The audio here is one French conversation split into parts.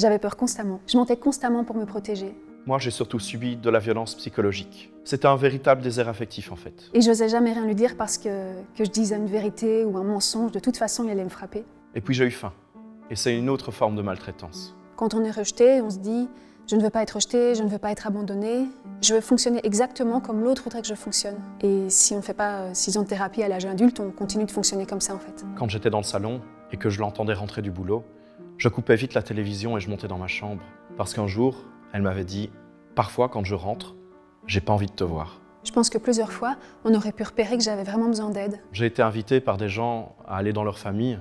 J'avais peur constamment. Je mentais constamment pour me protéger. Moi, j'ai surtout subi de la violence psychologique. C'était un véritable désert affectif, en fait. Et j'osais jamais rien lui dire parce que je disais une vérité ou un mensonge. De toute façon, il allait me frapper. Et puis j'ai eu faim. Et c'est une autre forme de maltraitance. Quand on est rejeté, on se dit « je ne veux pas être rejeté, je ne veux pas être abandonné. Je veux fonctionner exactement comme l'autre voudrait que je fonctionne. » Et si on ne fait pas 6 ans de thérapie à l'âge adulte, on continue de fonctionner comme ça, en fait. Quand j'étais dans le salon et que je l'entendais rentrer du boulot, je coupais vite la télévision et je montais dans ma chambre. Parce qu'un jour, elle m'avait dit « Parfois, quand je rentre, j'ai pas envie de te voir. » Je pense que plusieurs fois, on aurait pu repérer que j'avais vraiment besoin d'aide. J'ai été invité par des gens à aller dans leur famille.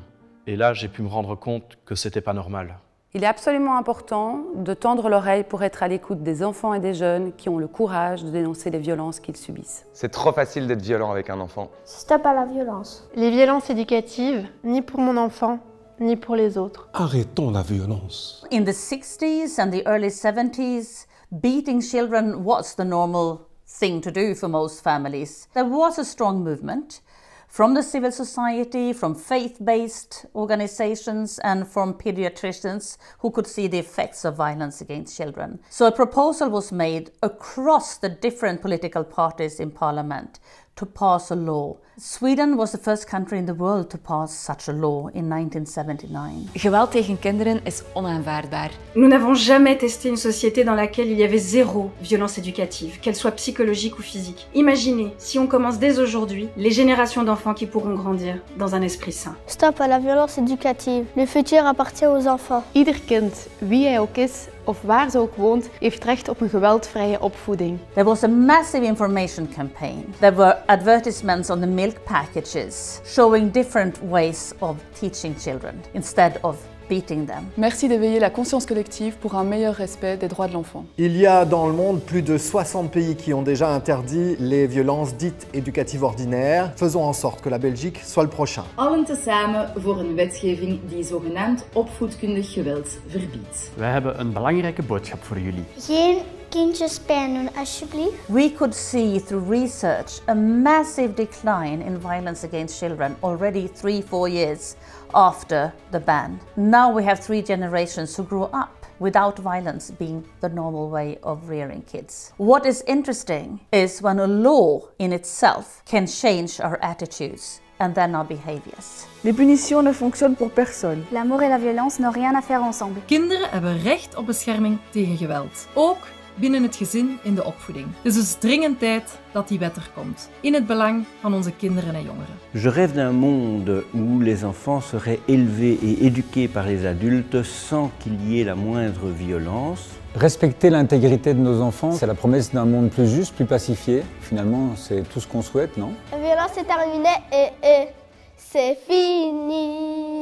Et là, j'ai pu me rendre compte que c'était pas normal. Il est absolument important de tendre l'oreille pour être à l'écoute des enfants et des jeunes qui ont le courage de dénoncer les violences qu'ils subissent. C'est trop facile d'être violent avec un enfant. Stop à la violence. Les violences éducatives, ni pour mon enfant, ni pour les autres. Arrêtons la violence. In the 60s and the early 70s, beating children was the normal thing to do for most families. There was a strong movement from the civil society, from faith-based organizations and from pediatricians who could see the effects of violence against children. So a proposal was made across the different political parties in parliament to pass a law. Sweden was the first country in the world to pass such a law in 1979. Geweld tegen kinderen is onaanvaardbaar. Nous n'avons jamais testé une société dans laquelle il y avait zéro violence éducative, qu'elle soit psychologique ou physique. Imaginez, si on commence dès aujourd'hui, les générations d'enfants qui pourront grandir dans un esprit sain. Stop à la violence éducative. Le futur appartient aux enfants. Ieder kind, wie hij ook is of waar ze ook woont, heeft recht op een geweldvrije opvoeding. There was a massive information campaign. There were advertisements on the milk packages showing different ways of teaching children instead of beating them. Merci d'éveiller la conscience collective pour un meilleur respect des droits de l'enfant. Il y a dans le monde plus de 60 pays qui ont déjà interdit les violences dites éducatives ordinaires. Faisons en sorte que la Belgique soit le prochain. Allen tezamen voor een wetgeving die zogenaamd opvoedkundig geweld verbiedt. We hebben een belangrijke boodschap voor jullie. Geen kindjes pijn doen, alsjeblieft. We could see through research a massive decline in violence against children already 3-4 years after the ban. Now we have 3 generations who grew up without violence being the normal way of rearing kids. What is interesting is when a law in itself can change our attitudes and then our behaviors. Les punitions ne fonctionnent pour personne. L'amour et la violence n'ont rien à faire ensemble. Kinderen hebben recht op bescherming tegen geweld. Ook binnen het gezin in de opvoeding. Het is dus dringend tijd dat die wet er komt. In het belang van onze kinderen en jongeren. Je rêve d'un monde où les enfants seraient élevés et éduqués par les adultes sans qu'il y ait la moindre violence. Respecter l'intégrité de nos enfants, c'est la promesse d'un monde plus juste, plus pacifié. Finalement, c'est tout ce qu'on souhaite, non? La violence est terminée et c'est fini.